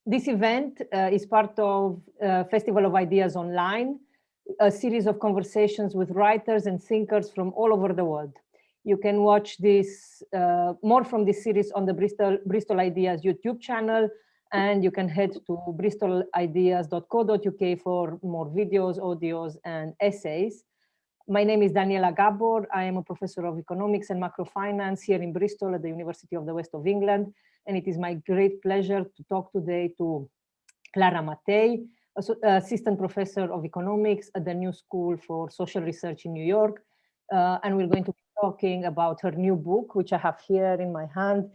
This event is part of Festival of Ideas Online, a series of conversations with writers and thinkers from all over the world. You can watch this more from this series on the Bristol Ideas YouTube channel, and you can head to bristolideas.co.uk for more videos, audios, and essays. My name is Daniela Gabor. I am a professor of economics and macrofinance here in Bristol at the University of the West of England. And it is my great pleasure to talk today to Clara Mattei, assistant professor of economics at the New School for Social Research in New York. And we're going to be talking about her new book, which I have here in my hand,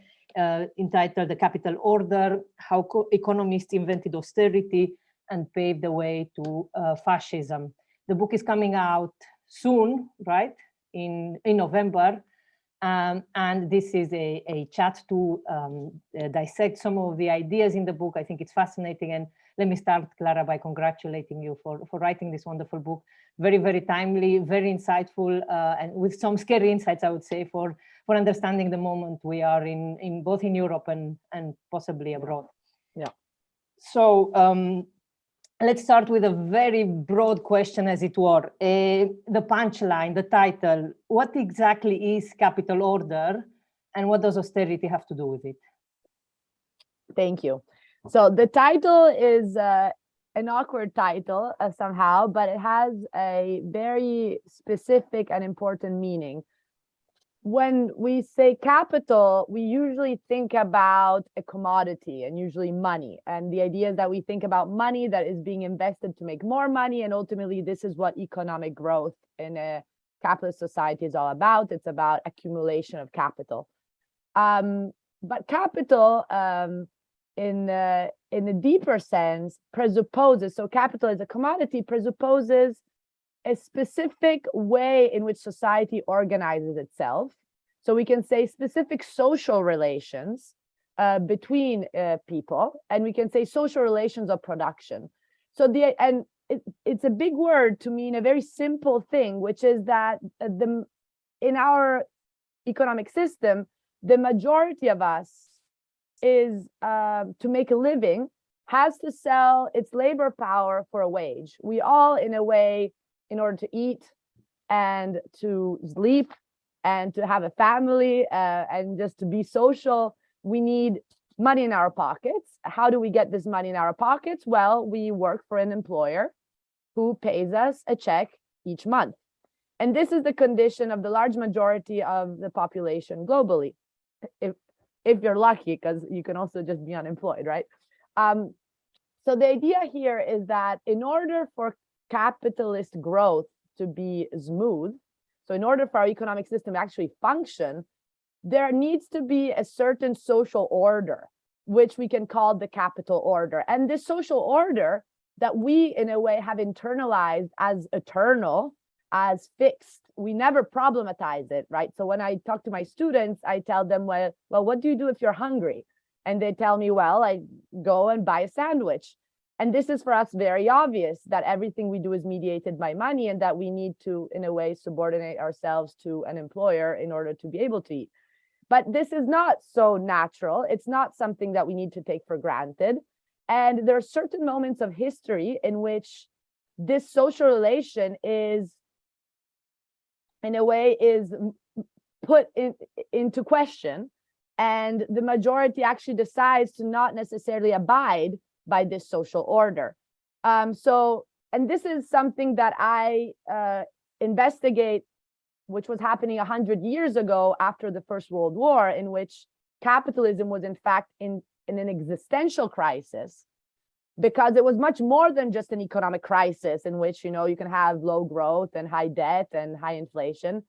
entitled The Capital Order, How Economists Invented Austerity and Paved the Way to Fascism. The book is coming out soon, right, in November. And this is a chat to dissect some of the ideas in the book. I think it's fascinating. And let me start, Clara, by congratulating you for writing this wonderful book. Very, very timely, very insightful, and with some scary insights, I would say, for understanding the moment we are in both in Europe and possibly abroad. Yeah. So let's start with a very broad question, as it were. The punchline, the title, what exactly is capital order and what does austerity have to do with it? Thank you. So the title is an awkward title somehow, but it has a very specific and important meaning. When we say capital, we usually think about a commodity and usually money. And the idea is that we think about money that is being invested to make more money. And ultimately, this is what economic growth in a capitalist society is all about. It's about accumulation of capital. But capital, in a deeper sense, presupposes, so capital as a commodity presupposes a specific way in which society organizes itself. So we can say specific social relations between people, and we can say social relations of production. So it's a big word to mean a very simple thing, which is that in our economic system, the majority of us is to make a living, has to sell its labor power for a wage. We all, in a way, in order to eat and to sleep and to have a family and just to be social, we need money in our pockets. How do we get this money in our pockets? Well, we work for an employer who pays us a check each month. And this is the condition of the large majority of the population globally, if you're lucky, because you can also just be unemployed, right? So the idea here is that in order for capitalist growth to be smooth, so in order for our economic system to actually function, there needs to be a certain social order, which we can call the capital order. And this social order that we, in a way, have internalized as eternal, as fixed, we never problematize it, right? So when I talk to my students, I tell them, well, what do you do if you're hungry? And they tell me, well, I go and buy a sandwich. And this is for us very obvious that everything we do is mediated by money and that we need to, in a way, subordinate ourselves to an employer in order to be able to eat. But this is not so natural. It's not something that we need to take for granted. And there are certain moments of history in which this social relation is, in a way, is put into question. And the majority actually decides to not necessarily abide by this social order. And this is something that I investigate, which was happening 100 years ago after the First World War, in which capitalism was in fact in an existential crisis, because it was much more than just an economic crisis in which, you can have low growth and high debt and high inflation.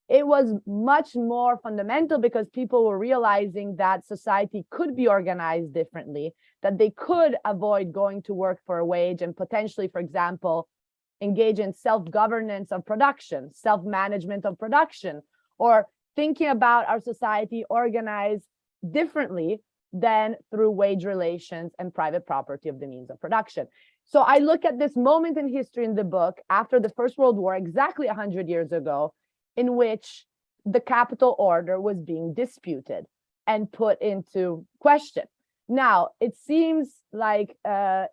It was much more fundamental because people were realizing that society could be organized differently, that they could avoid going to work for a wage and potentially, for example, engage in self-governance of production, self-management of production, or thinking about our society organized differently than through wage relations and private property of the means of production. So I look at this moment in history in the book after the First World War, exactly 100 years ago, in which the capital order was being disputed and put into question. Now, it seems like we're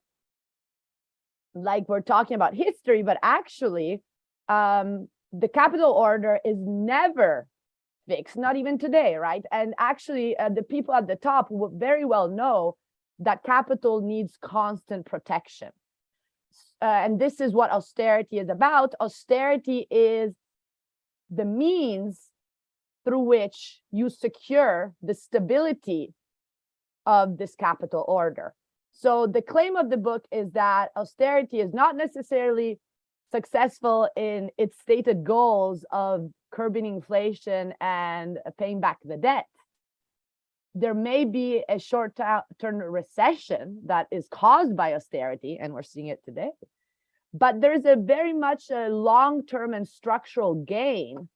talking about history, but actually, the capital order is never fixed, not even today, right? And actually, the people at the top very well know that capital needs constant protection. And this is what austerity is about. Austerity is the means through which you secure the stability of this capital order. So the claim of the book is that austerity is not necessarily successful in its stated goals of curbing inflation and paying back the debt. There may be a short-term recession that is caused by austerity, and we're seeing it today. But there's a very much a long-term and structural gain,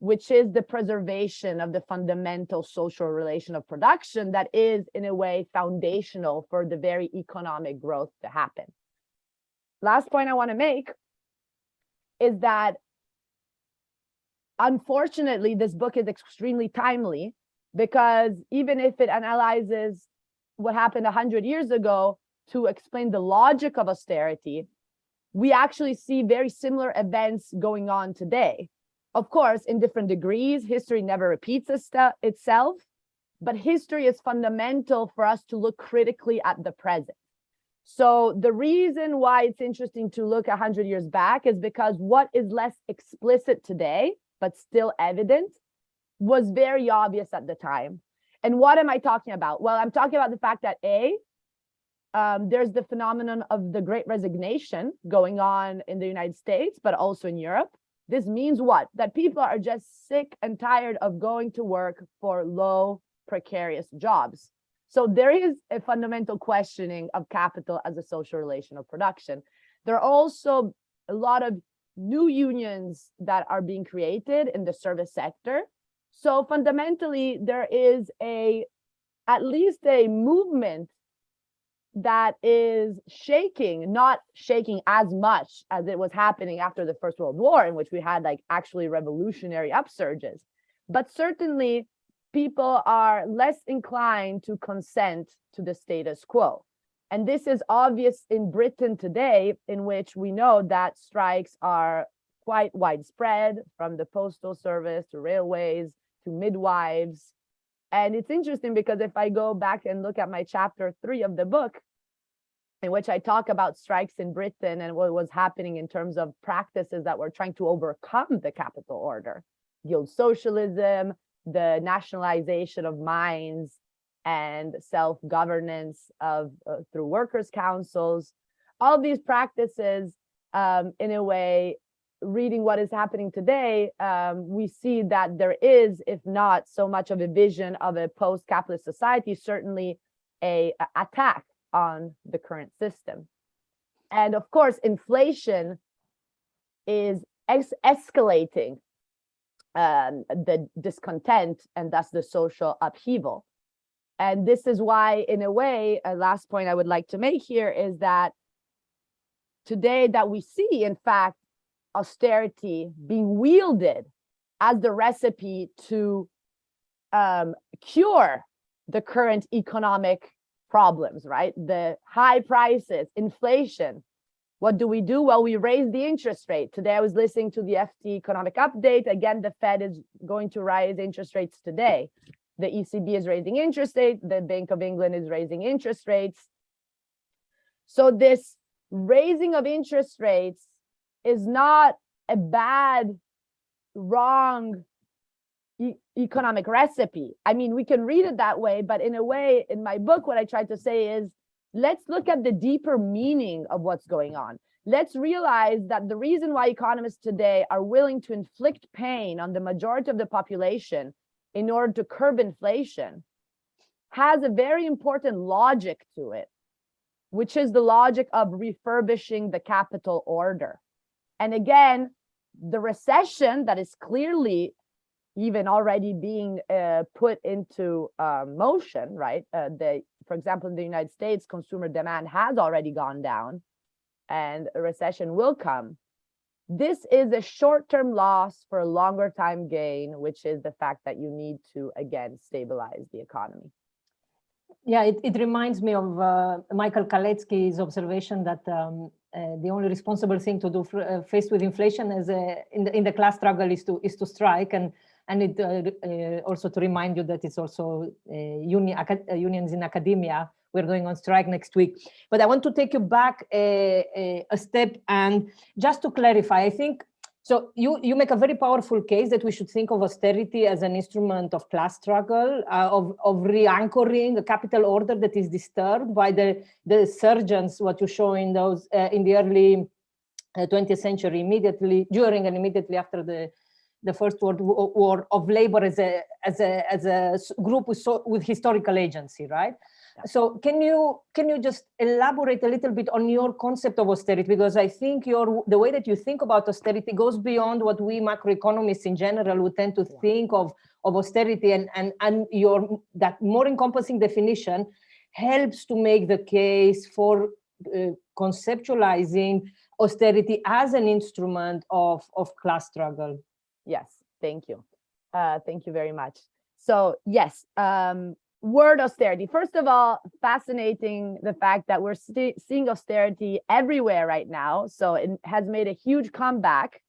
which is the preservation of the fundamental social relation of production that is, in a way, foundational for the very economic growth to happen. Last point I want to make is that, unfortunately, this book is extremely timely, because even if it analyzes what happened 100 years ago to explain the logic of austerity, we actually see very similar events going on today. Of course, in different degrees, history never repeats itself, but history is fundamental for us to look critically at the present. So the reason why it's interesting to look 100 years back is because what is less explicit today, but still evident, was very obvious at the time. And what am I talking about? Well, I'm talking about the fact that there's the phenomenon of the Great Resignation going on in the United States, but also in Europe. This means what? That people are just sick and tired of going to work for low, precarious jobs. So there is a fundamental questioning of capital as a social relation of production. There are also a lot of new unions that are being created in the service sector. So fundamentally, there is at least a movement that is shaking, not shaking as much as it was happening after the First World War, in which we had like actually revolutionary upsurges. But certainly people are less inclined to consent to the status quo. And this is obvious in Britain today, in which we know that strikes are quite widespread, from the postal service to railways to midwives. And it's interesting because if I go back and look at my chapter 3 of the book, in which I talk about strikes in Britain and what was happening in terms of practices that were trying to overcome the capital order, guild socialism, the nationalization of mines, and self-governance of through workers' councils, all these practices, in a way, reading what is happening today, we see that there is, if not so much of a vision of a post-capitalist society, certainly a attack on the current system. And of course, inflation is escalating the discontent and thus the social upheaval. And this is why, in a way, a last point I would like to make here is that today that we see, in fact, austerity being wielded as the recipe to cure the current economic problems, right? The high prices, inflation. What do? Well, we raise the interest rate. Today, I was listening to the FT economic update. Again, the Fed is going to raise interest rates today. The ECB is raising interest rates. The Bank of England is raising interest rates. So this raising of interest rates is not a bad, wrong economic recipe. I mean, we can read it that way, but in a way, in my book, what I tried to say is, let's look at the deeper meaning of what's going on. Let's realize that the reason why economists today are willing to inflict pain on the majority of the population in order to curb inflation has a very important logic to it, which is the logic of refurbishing the capital order. And again, the recession that is clearly even already being put into motion, right? For example, in the United States, consumer demand has already gone down and a recession will come. This is a short-term loss for a longer time gain, which is the fact that you need to, again, stabilize the economy. Yeah, it reminds me of Michael Kalecki's observation that the only responsible thing to do faced with inflation is in the class struggle is to strike, and it also to remind you that it's also unions in academia. We're going on strike next week. But I want to take you back a step, and just to clarify, I think, so you make a very powerful case that we should think of austerity as an instrument of class struggle, of re-anchoring a capital order that is disturbed by the surgence, what you show in those in the early 20th century, immediately during and immediately after the First World War, of labor as a group with historical agency, right? So can you just elaborate a little bit on your concept of austerity? Because I think the way that you think about austerity goes beyond what we macroeconomists in general would tend to think of austerity, and that more encompassing definition helps to make the case for conceptualizing austerity as an instrument of class struggle. Yes, thank you. Thank you very much. So yes, word austerity. First of all, fascinating the fact that we're seeing austerity everywhere right now. So it has made a huge comeback,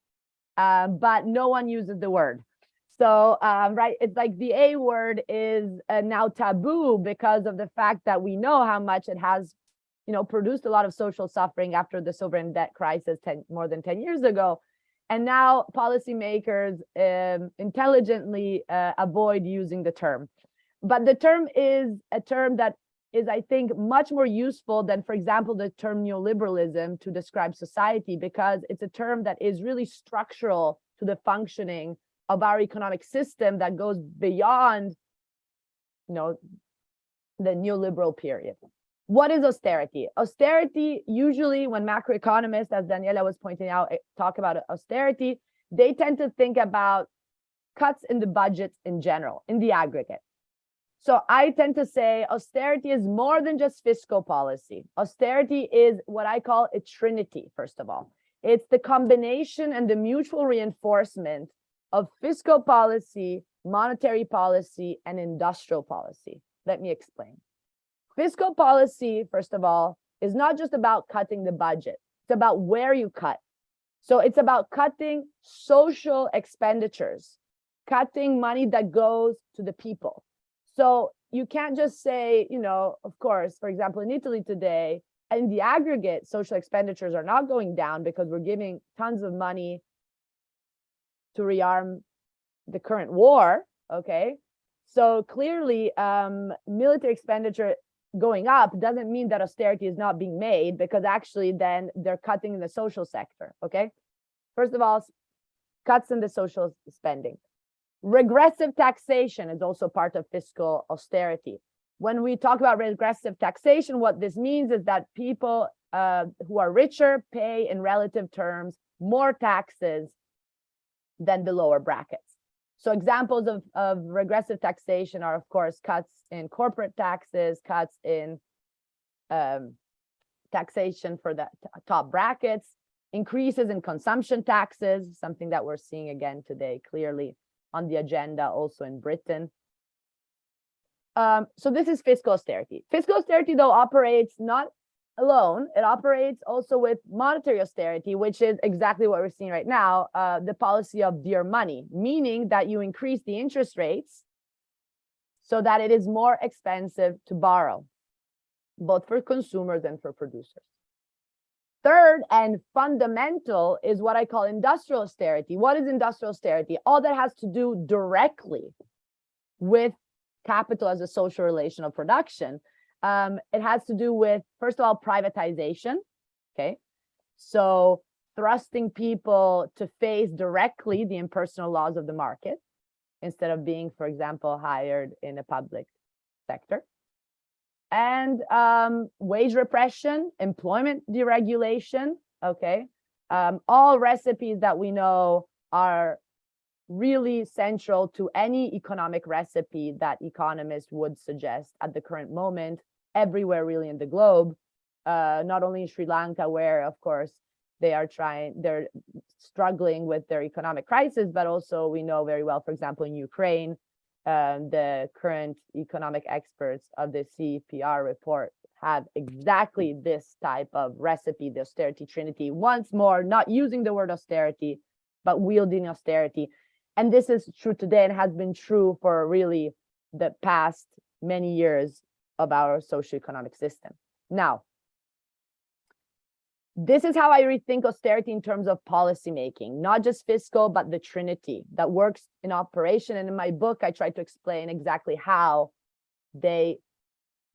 but no one uses the word. So right, it's like the A word is now taboo because of the fact that we know how much it has, produced a lot of social suffering after the sovereign debt crisis more than 10 years ago. And now policymakers intelligently avoid using the term. But the term is a term that is, I think, much more useful than, for example, the term neoliberalism to describe society, because it's a term that is really structural to the functioning of our economic system that goes beyond, the neoliberal period. What is austerity? Austerity, usually when macroeconomists, as Daniela was pointing out, talk about austerity, they tend to think about cuts in the budgets in general, in the aggregate. So I tend to say austerity is more than just fiscal policy. Austerity is what I call a trinity, first of all. It's the combination and the mutual reinforcement of fiscal policy, monetary policy, and industrial policy. Let me explain. Fiscal policy, first of all, is not just about cutting the budget. It's about where you cut. So it's about cutting social expenditures, cutting money that goes to the people. So you can't just say, of course, for example, in Italy today, in the aggregate, social expenditures are not going down because we're giving tons of money to rearm the current war, okay? So clearly, military expenditure going up doesn't mean that austerity is not being made, because actually then they're cutting in the social sector, okay? First of all, cuts in the social spending. Regressive taxation is also part of fiscal austerity. When we talk about regressive taxation, what this means is that people who are richer pay in relative terms more taxes than the lower brackets. So examples of regressive taxation are, of course, cuts in corporate taxes, cuts in taxation for the top brackets, increases in consumption taxes, something that we're seeing again today clearly on the agenda also in Britain. So this is fiscal austerity. Fiscal austerity, though, operates not alone. It operates also with monetary austerity, which is exactly what we're seeing right now, the policy of dear money, meaning that you increase the interest rates so that it is more expensive to borrow, both for consumers and for producers. Third and fundamental is what I call industrial austerity. What is industrial austerity? All that has to do directly with capital as a social relation of production. It has to do with, first of all, privatization, okay? So thrusting people to face directly the impersonal laws of the market instead of being, for example, hired in a public sector. And wage repression, employment deregulation, okay? All recipes that we know are really central to any economic recipe that economists would suggest at the current moment, everywhere really in the globe, not only in Sri Lanka, where, of course, they're struggling with their economic crisis, but also we know very well, for example, in Ukraine, the current economic experts of the CPR report have exactly this type of recipe, the austerity trinity. Once more, not using the word austerity, but wielding austerity. And this is true today and has been true for really the past many years of our socioeconomic system. Now, this is how I rethink austerity in terms of policymaking, not just fiscal, but the trinity that works in operation. And in my book, I try to explain exactly how they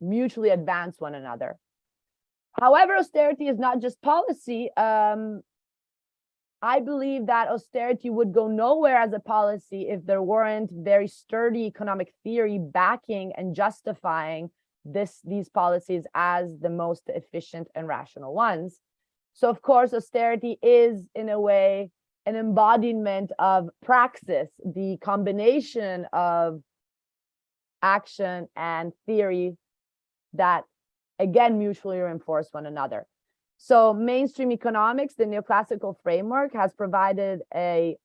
mutually advance one another. However, austerity is not just policy. I believe that austerity would go nowhere as a policy if there weren't very sturdy economic theory backing and justifying these policies as the most efficient and rational ones. So of course, austerity is in a way an embodiment of praxis, the combination of action and theory that again mutually reinforce one another. So mainstream economics, the neoclassical framework, has provided a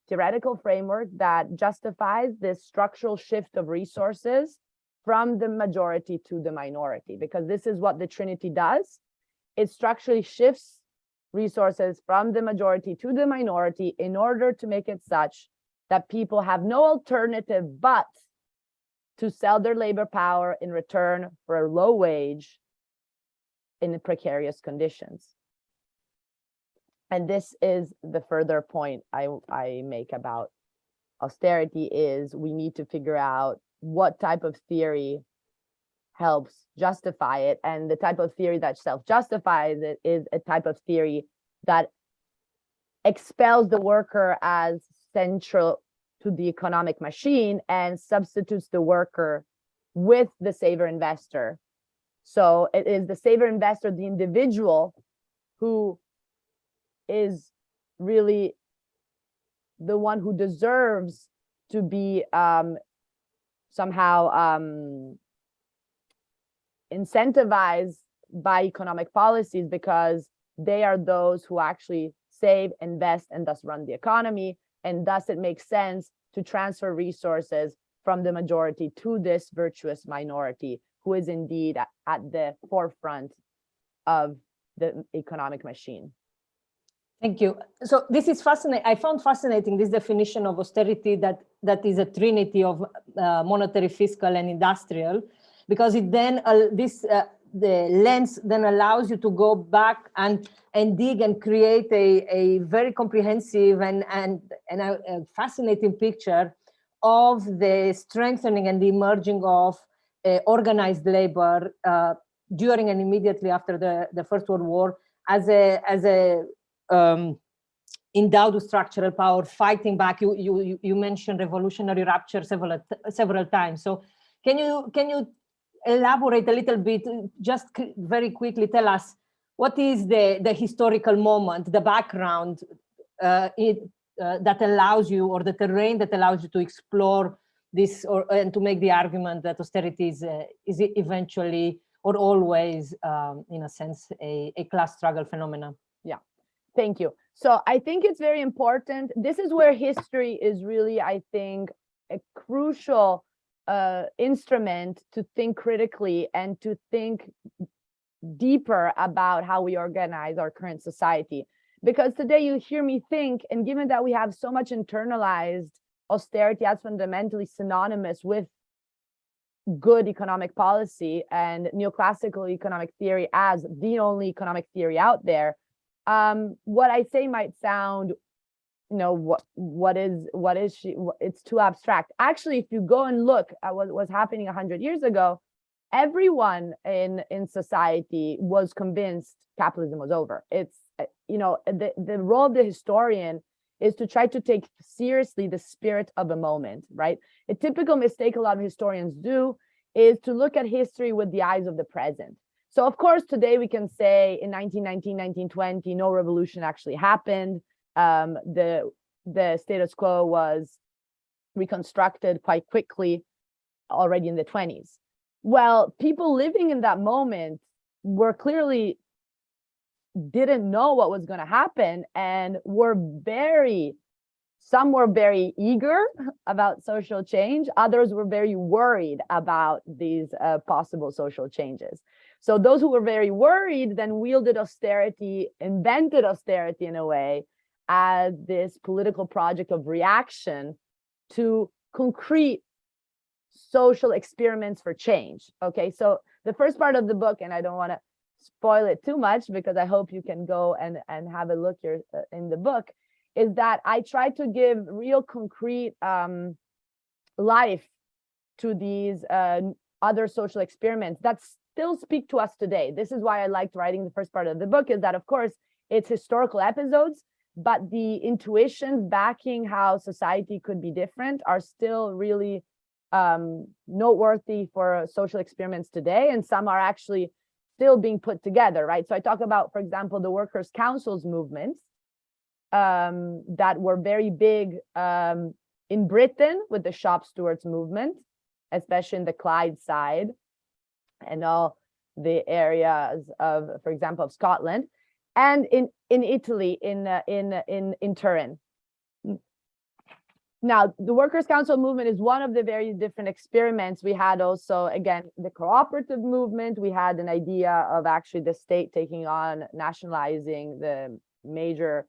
theoretical framework that justifies this structural shift of resources from the majority to the minority, because this is what the trinity does. It structurally shifts resources from the majority to the minority in order to make it such that people have no alternative but to sell their labor power in return for a low wage in precarious conditions. And this is the further point I make about austerity, is we need to figure out what type of theory helps justify it. And the type of theory that self-justifies it is a type of theory that expels the worker as central to the economic machine and substitutes the worker with the saver investor. So it is the saver investor, the individual, who is really the one who deserves to be somehow incentivized by economic policies, because they are those who actually save, invest, and thus run the economy. And thus it makes sense to transfer resources from the majority to this virtuous minority, who is indeed at the forefront of the economic machine. Thank you. So this is fascinating. I found fascinating this definition of austerity that is a trinity of monetary, fiscal, and industrial, because it then the lens then allows you to go back and dig and create a very comprehensive and a fascinating picture of the strengthening and the emerging of organized labor during and immediately after the First World War as a endowed with structural power, fighting back. You mentioned revolutionary rupture several times. So can you elaborate a little bit, just very quickly tell us what is the historical moment, the background that allows you, or the terrain that allows you to explore this, and to make the argument that austerity is eventually or always, in a sense, a class struggle phenomenon. Yeah, thank you. So I think it's very important. This is where history is really, I think, a crucial instrument to think critically and to think deeper about how we organize our current society. Because today you hear me think, and given that we have so much internalized austerity as fundamentally synonymous with good economic policy and neoclassical economic theory as the only economic theory out there, what I say might sound, what is she? It's too abstract. Actually, if you go and look at what was happening 100 years ago, everyone in society was convinced capitalism was over. It's, the role of the historian is to try to take seriously the spirit of a moment, right? A typical mistake a lot of historians do is to look at history with the eyes of the present. So of course, today we can say in 1919, 1920, no revolution actually happened. The status quo was reconstructed quite quickly already in the 20s. Well, people living in that moment were clearly didn't know what was going to happen and were very Some were very eager about social change. Others were very worried about these possible social changes. So those who were very worried then wielded austerity, invented austerity in a way, as this political project of reaction to concrete social experiments for change. Okay, so the first part of the book, and I don't want to spoil it too much because I hope you can go and have a look here in the book, is that I try to give real concrete life to these other social experiments that still speak to us today. This is why I liked writing the first part of the book, is that of course it's historical episodes, but the intuitions backing how society could be different are still really noteworthy for social experiments today, and some are actually still being put together, right? So I talk about, for example, the workers' councils movements that were very big in Britain with the shop stewards movement, especially in the Clyde side and all the areas of, for example, of Scotland, and in Italy, in Turin. Now, the workers' council movement is one of the very different experiments. We had also, again, the cooperative movement. We had an idea of actually the state taking on nationalizing the major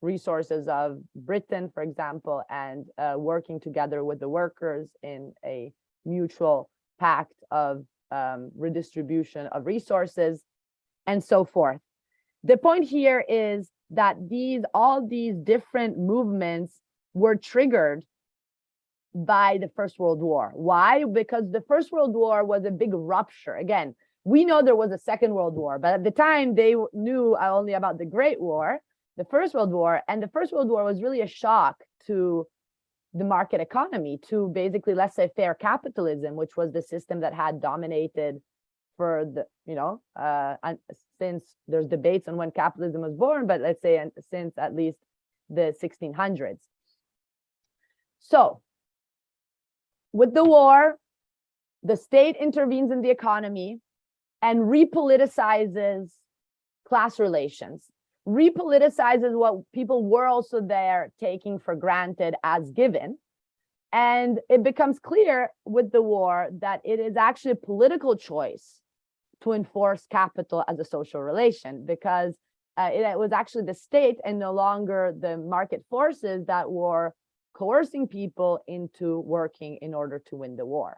resources of Britain, for example, and working together with the workers in a mutual pact of redistribution of resources and so forth. The point here is that all these different movements were triggered by the First World War. Why? Because the First World War was a big rupture. Again, we know there was a Second World War, but at the time they knew only about the Great War, the First World War, and the First World War was really a shock to the market economy, to basically laissez-faire capitalism, which was the system that had dominated for the, since there's debates on when capitalism was born, but let's say since at least the 1600s. So with the war, the state intervenes in the economy and repoliticizes class relations, repoliticizes what people were also there taking for granted as given. And it becomes clear with the war that it is actually a political choice to enforce capital as a social relation, because it was actually the state and no longer the market forces that were coercing people into working in order to win the war.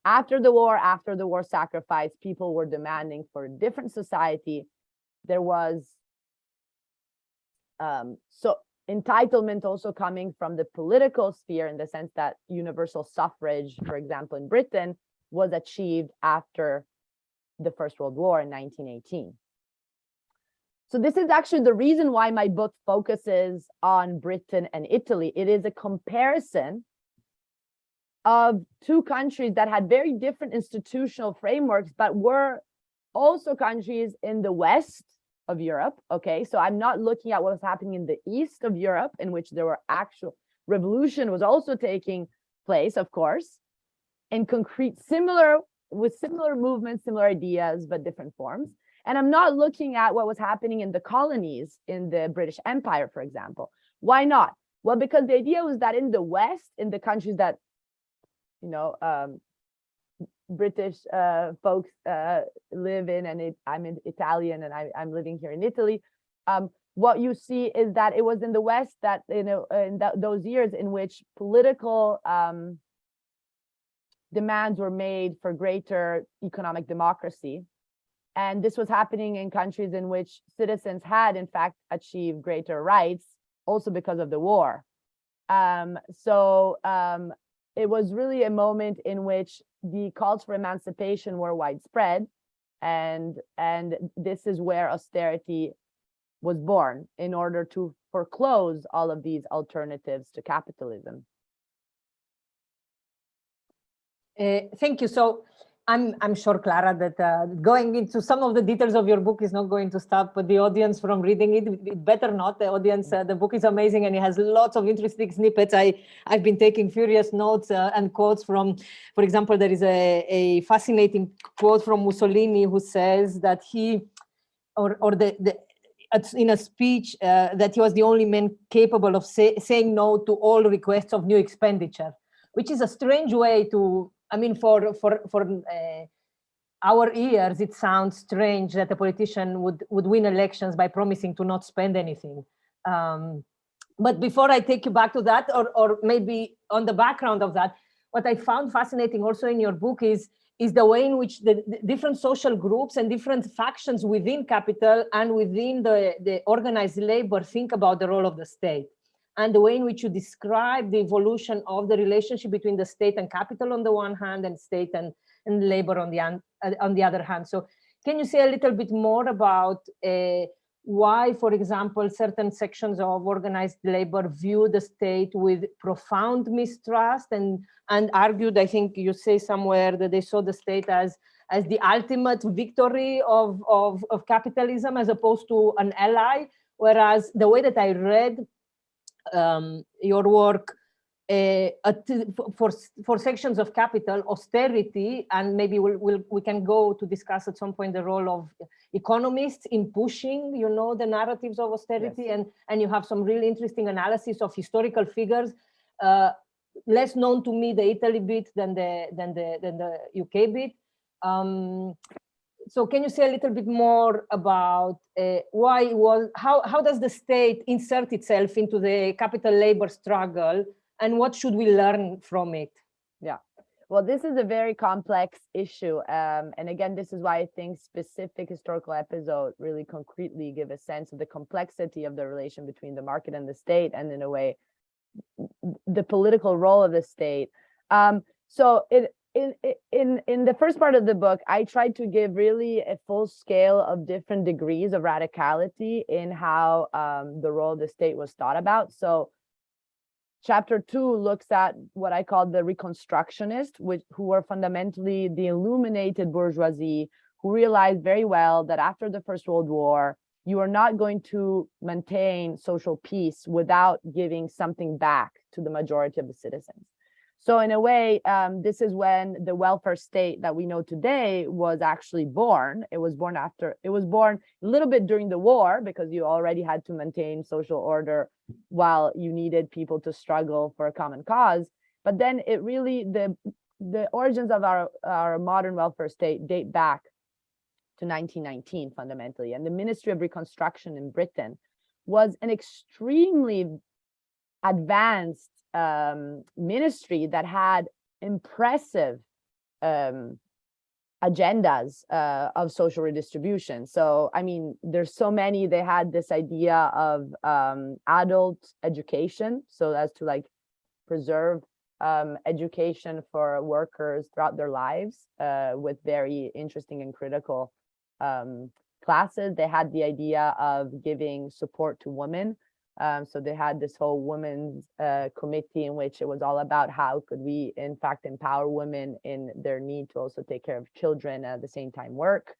After the war sacrifice, people were demanding for a different society. There was so entitlement also coming from the political sphere, in the sense that universal suffrage, for example, in Britain, was achieved after the First World War in 1918. So this is actually the reason why my book focuses on Britain and Italy. It is a comparison of two countries that had very different institutional frameworks, but were also countries in the West of Europe. Okay, so I'm not looking at what was happening in the East of Europe, in which there were actual revolution was also taking place, of course, in concrete, with similar movements, similar ideas, but different forms. And I'm not looking at what was happening in the colonies in the British Empire, for example. Why not? Well, because the idea was that in the West, in the countries that, British folks live in, and I'm Italian and I'm living here in Italy, what you see is that it was in the West that, in those years in which political demands were made for greater economic democracy. And this was happening in countries in which citizens had, in fact, achieved greater rights, also because of the war. It was really a moment in which the calls for emancipation were widespread. And this is where austerity was born, in order to foreclose all of these alternatives to capitalism. Thank you. So I'm sure, Clara, that going into some of the details of your book is not going to stop the audience from reading it. It better not. The audience, the book is amazing and it has lots of interesting snippets. I've been taking furious notes and quotes from, for example, there is a fascinating quote from Mussolini, who says that he, in a speech that he was the only man capable of saying no to all requests of new expenditure, which is a strange way to, I mean, for our ears, it sounds strange that a politician would win elections by promising to not spend anything. But before I take you back to that, or maybe on the background of that, what I found fascinating also in your book is the way in which the different social groups and different factions within capital and within the organized labor think about the role of the state, and the way in which you describe the evolution of the relationship between the state and capital on the one hand, and state and labor on the other hand. So can you say a little bit more about why, for example, certain sections of organized labor view the state with profound mistrust and argued, I think you say somewhere, that they saw the state as the ultimate victory of capitalism as opposed to an ally, whereas the way that I read your work, for sections of capital, austerity, and maybe we can go to discuss at some point the role of economists in pushing, the narratives of austerity, yes. and you have some really interesting analysis of historical figures, less known to me, the Italy bit than the UK bit. So can you say a little bit more about how does the state insert itself into the capital labor struggle, and what should we learn from it? Yeah, well, this is a very complex issue. And again, this is why I think specific historical episodes really concretely give a sense of the complexity of the relation between the market and the state, and in a way, the political role of the state. So in the first part of the book, I tried to give really a full scale of different degrees of radicality in how the role of the state was thought about. So Chapter 2 looks at what I call the reconstructionists, who are fundamentally the illuminated bourgeoisie, who realized very well that after the First World War, you are not going to maintain social peace without giving something back to the majority of the citizens. So in a way, this is when the welfare state that we know today was actually born. It was born a little bit during the war, because you already had to maintain social order while you needed people to struggle for a common cause. But then it really, the origins of our modern welfare state date back to 1919 fundamentally. And the Ministry of Reconstruction in Britain was an extremely advanced ministry that had impressive agendas of social redistribution. So, I mean, there's so many. They had this idea of adult education, so as to like preserve education for workers throughout their lives with very interesting and critical classes. They had the idea of giving support to women. So they had this whole women's committee in which it was all about how could we, in fact, empower women in their need to also take care of children and at the same time work.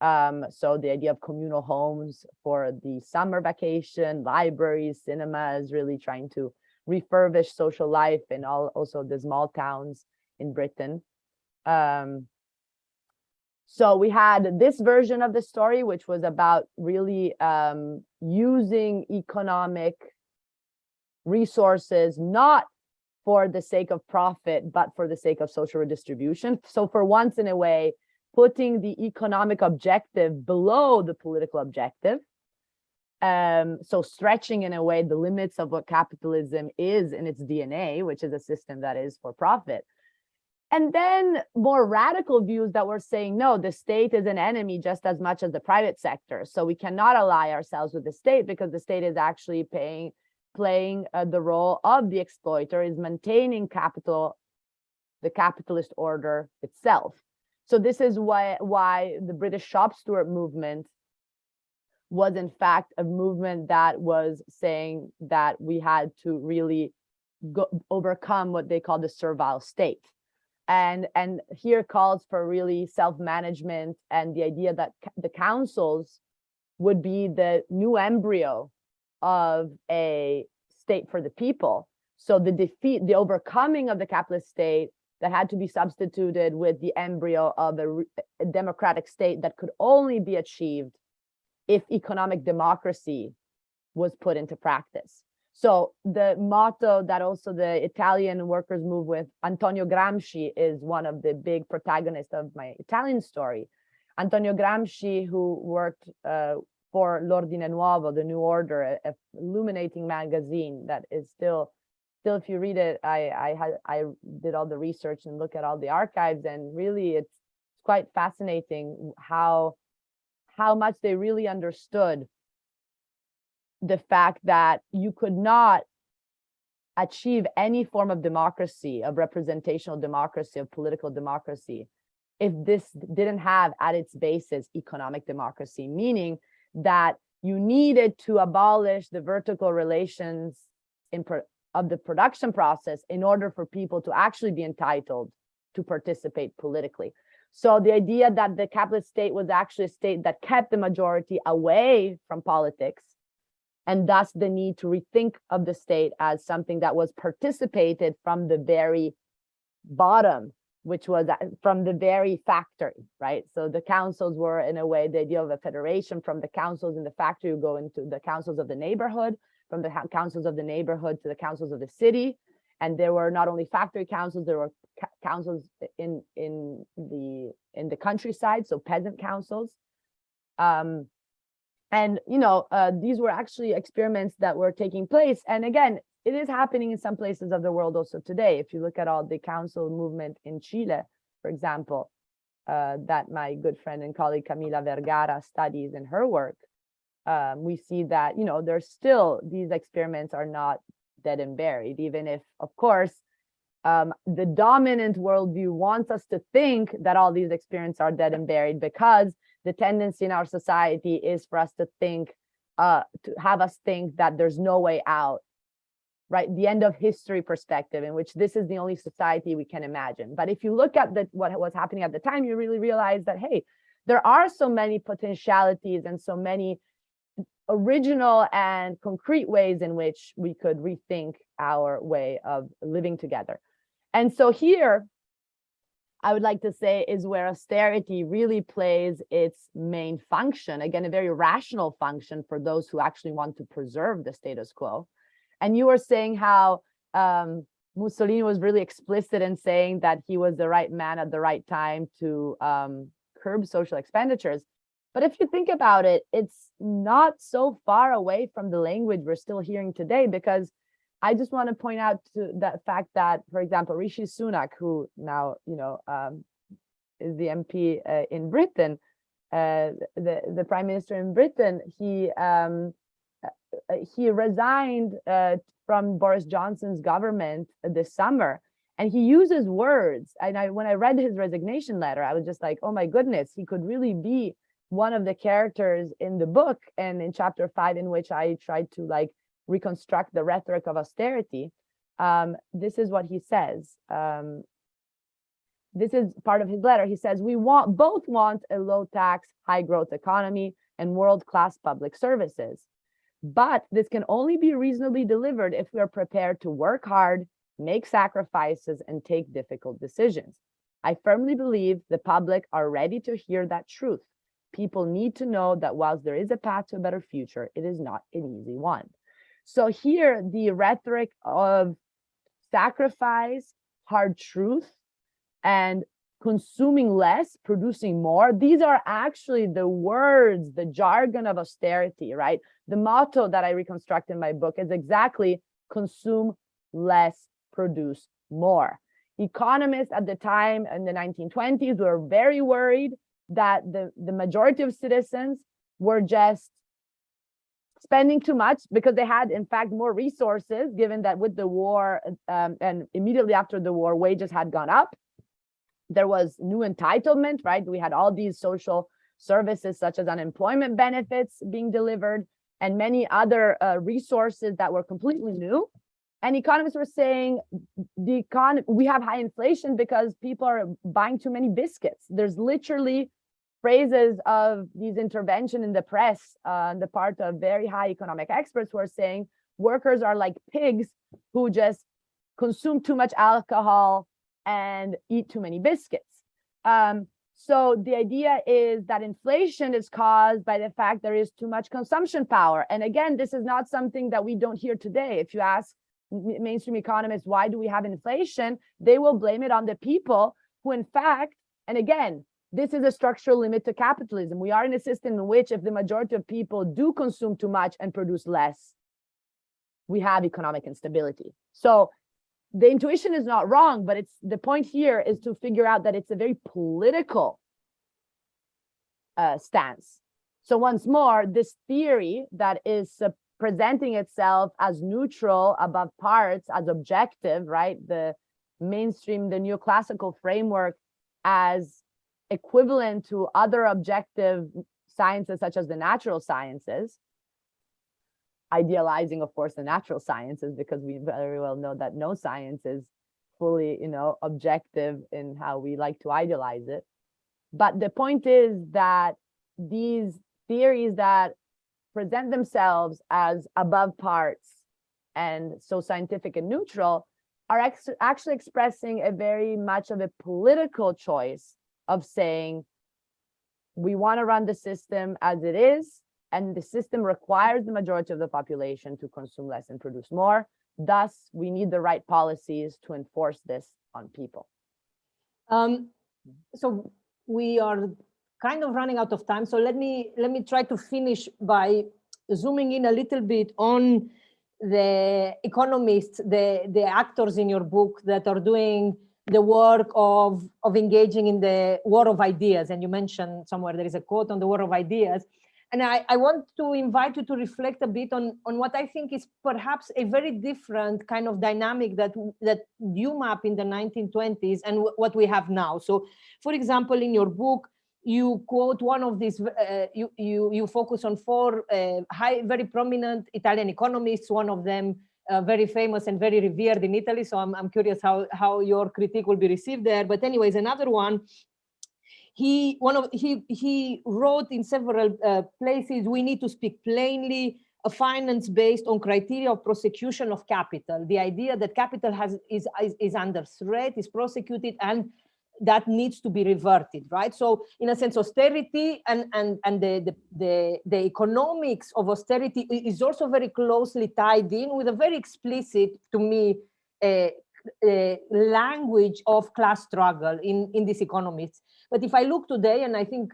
So the idea of communal homes for the summer vacation, libraries, cinemas, really trying to refurbish social life in also the small towns in Britain. So we had this version of the story, which was about really using economic resources, not for the sake of profit, but for the sake of social redistribution. So for once, in a way, putting the economic objective below the political objective. So stretching, in a way, the limits of what capitalism is in its DNA, which is a system that is for profit. And then more radical views that were saying, no, the state is an enemy just as much as the private sector. So we cannot ally ourselves with the state, because the state is actually playing the role of the exploiter, is maintaining capital, the capitalist order itself. So this is why the British shop steward movement was in fact a movement that was saying that we had to really overcome what they call the servile state. And here calls for really self-management and the idea that the councils would be the new embryo of a state for the people. So the overcoming of the capitalist state that had to be substituted with the embryo of a democratic state that could only be achieved if economic democracy was put into practice. So the motto that also the Italian workers move with, Antonio Gramsci is one of the big protagonists of my Italian story. Antonio Gramsci, who worked for L'Ordine Nuovo, the New Order, a illuminating magazine that is still if you read it, I did all the research and look at all the archives, and really it's quite fascinating how much they really understood the fact that you could not achieve any form of democracy, of representational democracy, of political democracy, if this didn't have at its basis economic democracy, meaning that you needed to abolish the vertical relations of the production process in order for people to actually be entitled to participate politically. So the idea that the capitalist state was actually a state that kept the majority away from politics, and thus the need to rethink of the state as something that was participated from the very bottom, which was from the very factory, right? So the councils were, in a way, the idea of a federation. From the councils in the factory, you go into the councils of the neighborhood, from the councils of the neighborhood to the councils of the city. And there were not only factory councils, there were councils in the countryside, so peasant councils. And these were actually experiments that were taking place. And again, it is happening in some places of the world also today. If you look at all the council movement in Chile, for example, that my good friend and colleague Camila Vergara studies in her work, we see that, there's still, these experiments are not dead and buried, even if, of course, the dominant worldview wants us to think that all these experiments are dead and buried, because the tendency in our society is for us to think, to have us think that there's no way out, right? The end of history perspective, in which this is the only society we can imagine. But if you look at what was happening at the time, you really realize that, hey, there are so many potentialities and so many original and concrete ways in which we could rethink our way of living together. And so here, I would like to say, is where austerity really plays its main function. Again, a very rational function for those who actually want to preserve the status quo. And you were saying how Mussolini was really explicit in saying that he was the right man at the right time to curb social expenditures. But if you think about it, it's not so far away from the language we're still hearing today, because I just want to point out to that fact that, for example, Rishi Sunak, who now, is the MP in Britain, the Prime Minister in Britain, he resigned from Boris Johnson's government this summer, and he uses words. And when I read his resignation letter, I was just like, oh my goodness, he could really be one of the characters in the book and in chapter 5, in which I tried to reconstruct the rhetoric of austerity. This is what he says. This is part of his letter. He says, we both want a low tax, high growth economy and world-class public services. But this can only be reasonably delivered if we are prepared to work hard, make sacrifices, and take difficult decisions. I firmly believe the public are ready to hear that truth. People need to know that whilst there is a path to a better future, it is not an easy one. So here, the rhetoric of sacrifice, hard truth, and consuming less, producing more, these are actually the words, the jargon of austerity, right? The motto that I reconstruct in my book is exactly consume less, produce more. Economists at the time in the 1920s were very worried that the majority of citizens were just spending too much because they had, in fact, more resources, given that with the war and immediately after the war, wages had gone up. There was new entitlement, right? We had all these social services such as unemployment benefits being delivered and many other resources that were completely new. And economists were saying we have high inflation because people are buying too many biscuits. There's literally phrases of these intervention in the press on the part of very high economic experts who are saying workers are like pigs who just consume too much alcohol and eat too many biscuits. So the idea is that inflation is caused by the fact there is too much consumption power. And again, this is not something that we don't hear today. If you ask mainstream economists, why do we have inflation? They will blame it on the people who, in fact, and again, this is a structural limit to capitalism. We are in a system in which if the majority of people do consume too much and produce less, we have economic instability. So the intuition is not wrong, but it's the point here is to figure out that it's a very political stance. So once more, this theory that is presenting itself as neutral above parts, as objective, right? The mainstream, the neoclassical framework as equivalent to other objective sciences such as the natural sciences, idealizing, of course, the natural sciences, because we very well know that no science is fully, objective in how we like to idealize it. But the point is that these theories that present themselves as above parts and so scientific and neutral are actually expressing a very much of a political choice of saying, we want to run the system as it is, and the system requires the majority of the population to consume less and produce more. Thus, we need the right policies to enforce this on people. So we are kind of running out of time. So let me try to finish by zooming in a little bit on the economists, the actors in your book that are doing the work of engaging in the war of ideas. And you mentioned somewhere there is a quote on the war of ideas. And I want to invite you to reflect a bit on what I think is perhaps a very different kind of dynamic that you map in the 1920s and what we have now. So, for example, in your book, you quote one of these, you focus on four very prominent Italian economists, one of them very famous and very revered in Italy. So I'm curious how your critique will be received there. But anyways, another one, he wrote in several places, we need to speak plainly, a finance based on criteria of prosecution of capital. The idea that capital is under threat, is prosecuted, and that needs to be reverted, right? So in a sense, austerity and the economics of austerity is also very closely tied in with a very explicit, to me, language of class struggle in these economists. But if I look today, and I think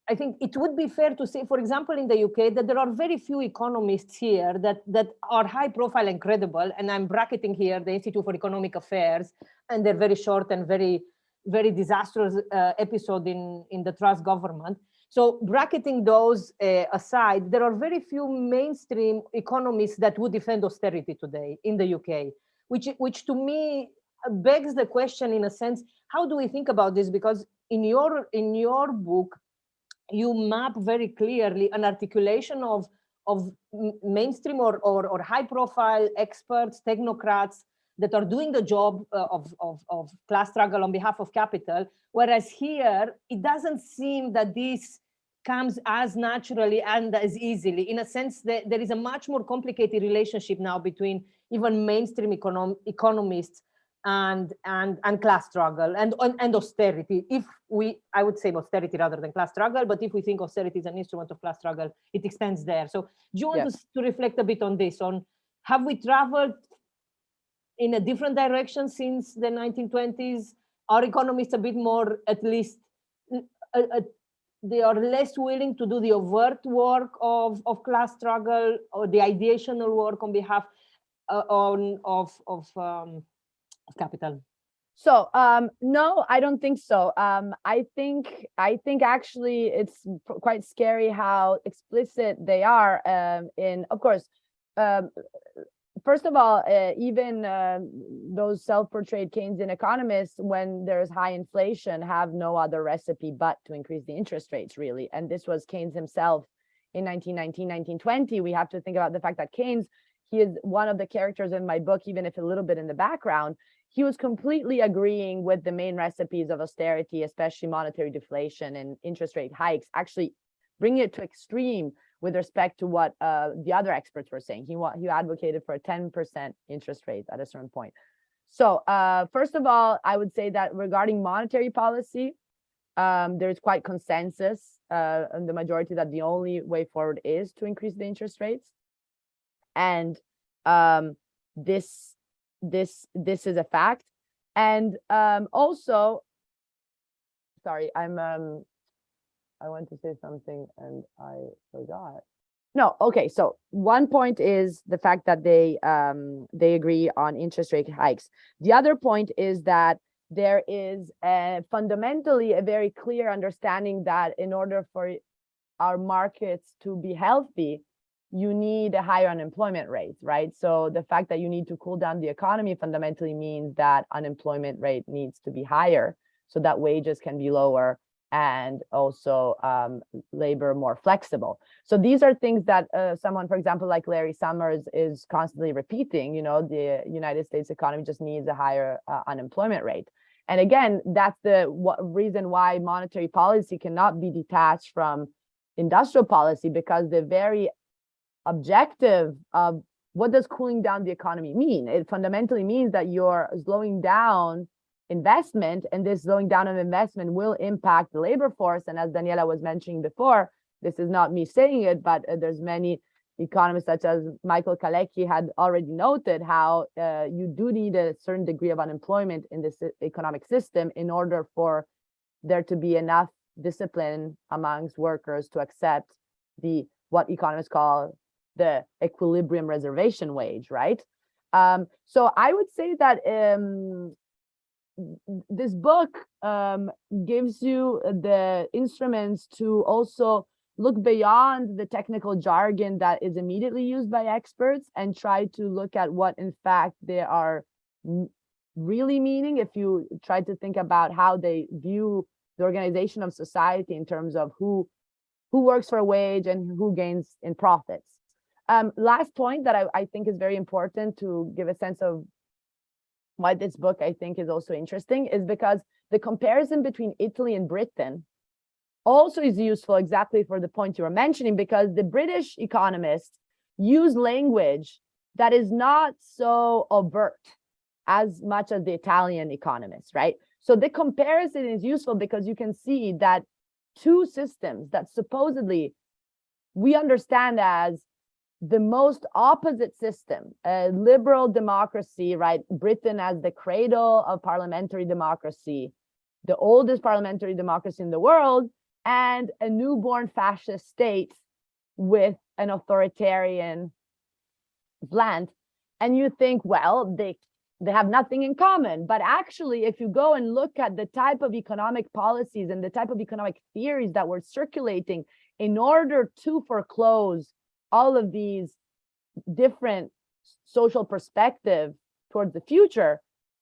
it would be fair to say, for example, in the UK, that there are very few economists here that are high profile and credible. And I'm bracketing here the Institute for Economic Affairs and their very short and very disastrous episode in the Truss government. So bracketing those aside, there are very few mainstream economists that would defend austerity today in the UK, which to me begs the question, in a sense, how do we think about this? Because in your book, you map very clearly an articulation of mainstream or high profile experts, technocrats that are doing the job of class struggle on behalf of capital. Whereas here, it doesn't seem that this comes as naturally and as easily. In a sense, that there is a much more complicated relationship now between even mainstream economists and class struggle and austerity. I would say austerity rather than class struggle, but if we think austerity is an instrument of class struggle, it extends there. So do you want to reflect a bit on this, on have we traveled in a different direction since the 1920s? Are economists a bit more, at least, they are less willing to do the overt work of class struggle or the ideational work on behalf of capital? So no, I don't think so. I think actually it's quite scary how explicit they are in, of course, first of all, even those self-portrayed Keynesian economists, when there's high inflation, have no other recipe but to increase the interest rates, really. And this was Keynes himself in 1919, 1920. We have to think about the fact that Keynes, he is one of the characters in my book, even if a little bit in the background. He was completely agreeing with the main recipes of austerity, especially monetary deflation and interest rate hikes, actually bringing it to extreme with respect to what the other experts were saying. He advocated for a 10% interest rate at a certain point. So first of all, I would say that regarding monetary policy, there's quite consensus in the majority that the only way forward is to increase the interest rates. And this is a fact. And also, sorry, I want to say something and I forgot. No, okay. So one point is the fact that they agree on interest rate hikes. The other point is that there is fundamentally a very clear understanding that in order for our markets to be healthy, you need a higher unemployment rate, right? So the fact that you need to cool down the economy fundamentally means that unemployment rate needs to be higher so that wages can be lower and also labor more flexible. So these are things that someone, for example, like Larry Summers is constantly repeating, you know, the United States economy just needs a higher unemployment rate. And again, that's the reason why monetary policy cannot be detached from industrial policy, because the very objective of what does cooling down the economy mean? It fundamentally means that you're slowing down investment, and this slowing down of investment will impact the labor force. And as Daniela was mentioning before, this is not me saying it, but there's many economists such as Michael Kalecki had already noted how you do need a certain degree of unemployment in this economic system in order for there to be enough discipline amongst workers to accept what economists call the equilibrium reservation wage, right? So I would say that this book gives you the instruments to also look beyond the technical jargon that is immediately used by experts and try to look at what in fact they are really meaning. If you try to think about how they view the organization of society in terms of who works for a wage and who gains in profits. Last point that I think is very important to give a sense of why this book I think is also interesting is because the comparison between Italy and Britain also is useful exactly for the point you were mentioning, because the British economists use language that is not so overt as much as the Italian economists, right? So the comparison is useful because you can see that two systems that supposedly we understand as the most opposite system, a liberal democracy, right? Britain as the cradle of parliamentary democracy, the oldest parliamentary democracy in the world, and a newborn fascist state with an authoritarian slant. And you think, well, they have nothing in common. But actually, if you go and look at the type of economic policies and the type of economic theories that were circulating in order to foreclose all of these different social perspectives towards the future,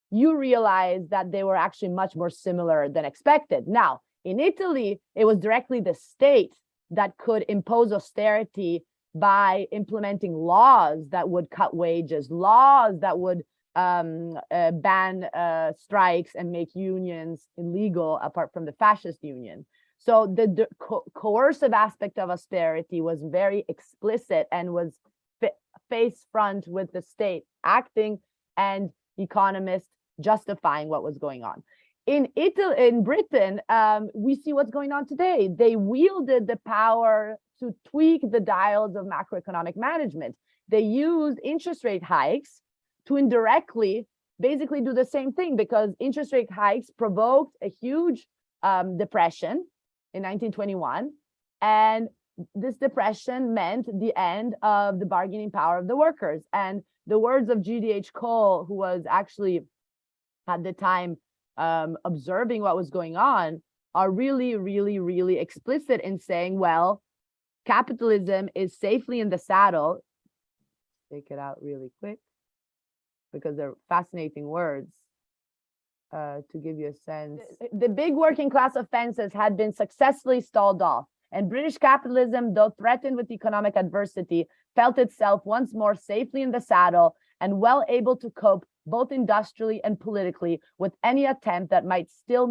you realize that they were actually much more similar than expected. Now, in Italy, it was directly the state that could impose austerity by implementing laws that would cut wages, laws that would ban strikes and make unions illegal apart from the fascist union. So the coercive aspect of austerity was very explicit and was face front with the state acting and economists justifying what was going on. In Britain, we see what's going on today. They wielded the power to tweak the dials of macroeconomic management. They used interest rate hikes to indirectly basically do the same thing, because interest rate hikes provoked a huge depression in 1921. And this depression meant the end of the bargaining power of the workers. And the words of G.D.H. Cole, who was actually at the time observing what was going on, are really, really, really explicit in saying, well, capitalism is safely in the saddle. Take it out really quick, because they're fascinating words to give you a sense. The big working class offenses had been successfully stalled off, and British capitalism, though threatened with economic adversity, felt itself once more safely in the saddle and well able to cope both industrially and politically with any attempt that might still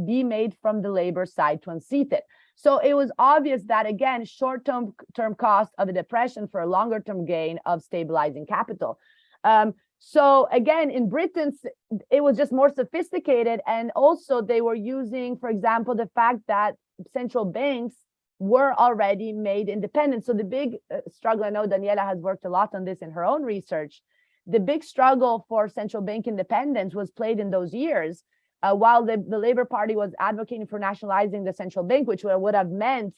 be made from the labor side to unseat it. So it was obvious that, again, short-term cost of a depression for a longer-term gain of stabilizing capital. So again, in Britain, it was just more sophisticated. And also they were using, for example, the fact that central banks were already made independent. So the big struggle, I know Daniela has worked a lot on this in her own research, the big struggle for central bank independence was played in those years, while the Labour Party was advocating for nationalizing the central bank, which would have meant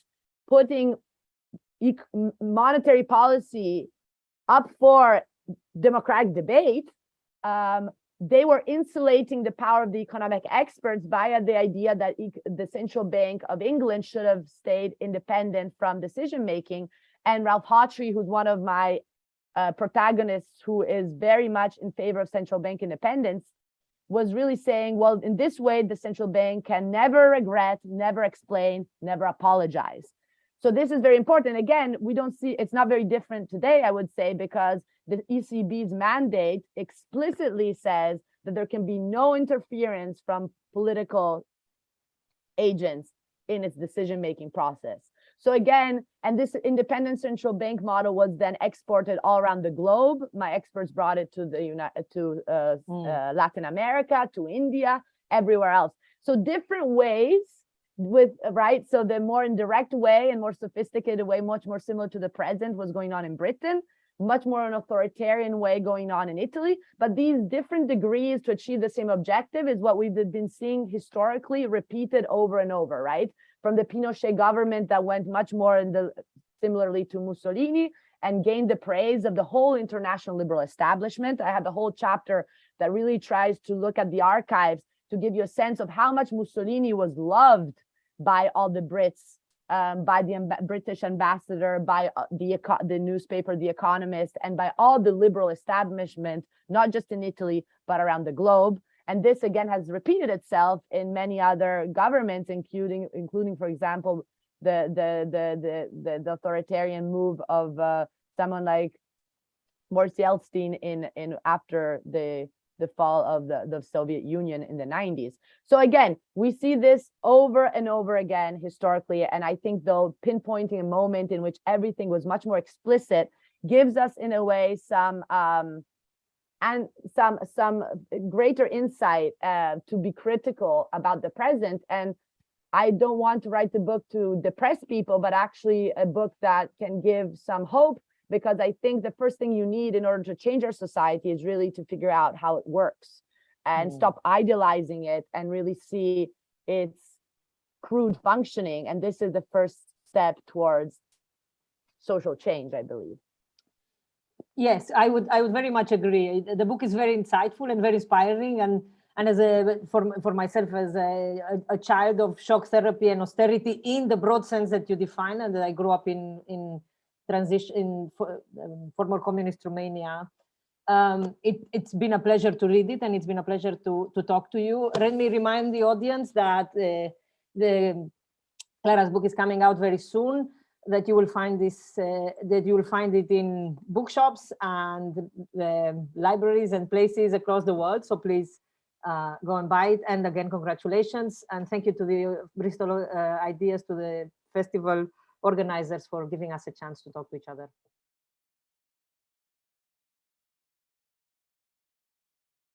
putting monetary policy up for democratic debate. They were insulating the power of the economic experts via the idea that the Central Bank of England should have stayed independent from decision making. And Ralph Hawtrey, who's one of my protagonists, who is very much in favor of central bank independence, was really saying, well, in this way, the central bank can never regret, never explain, never apologize. So this is very important. Again, we don't see, it's not very different today, I would say, because the ECB's mandate explicitly says that there can be no interference from political agents in its decision-making process. So again, and this independent central bank model was then exported all around the globe. My experts brought it to Latin America, to India, everywhere else. So different ways with, right? So the more indirect way and more sophisticated way, much more similar to the present, was going on in Britain, much more an authoritarian way going on in Italy. But these different degrees to achieve the same objective is what we've been seeing historically repeated over and over, right? From the Pinochet government that went much more in the similarly to Mussolini and gained the praise of the whole international liberal establishment. I had the whole chapter that really tries to look at the archives to give you a sense of how much Mussolini was loved by all the Brits, by the British ambassador, by the newspaper, The Economist, and by all the liberal establishment, not just in Italy, but around the globe. And this again has repeated itself in many other governments, including, for example, the authoritarian move of someone like Boris Yeltsin in after the fall of the Soviet Union in the 90s. So again, we see this over and over again historically. And I think though pinpointing a moment in which everything was much more explicit gives us in a way some greater insight to be critical about the present. And I don't want to write the book to depress people, but actually a book that can give some hope, because I think the first thing you need in order to change our society is really to figure out how it works and stop idealizing it and really see its crude functioning. And this is the first step towards social change, I believe. Yes, I would very much agree. The book is very insightful and very inspiring, and as for myself as a child of shock therapy and austerity in the broad sense that you define, and that I grew up in transition in former communist Romania. It's been a pleasure to read it, and it's been a pleasure to talk to you. Let me remind the audience that Clara's book is coming out very soon, that you will find this, that you will find it in bookshops and libraries and places across the world. So please go and buy it. And again, congratulations. And thank you to the Bristol Ideas, to the festival organizers for giving us a chance to talk to each other.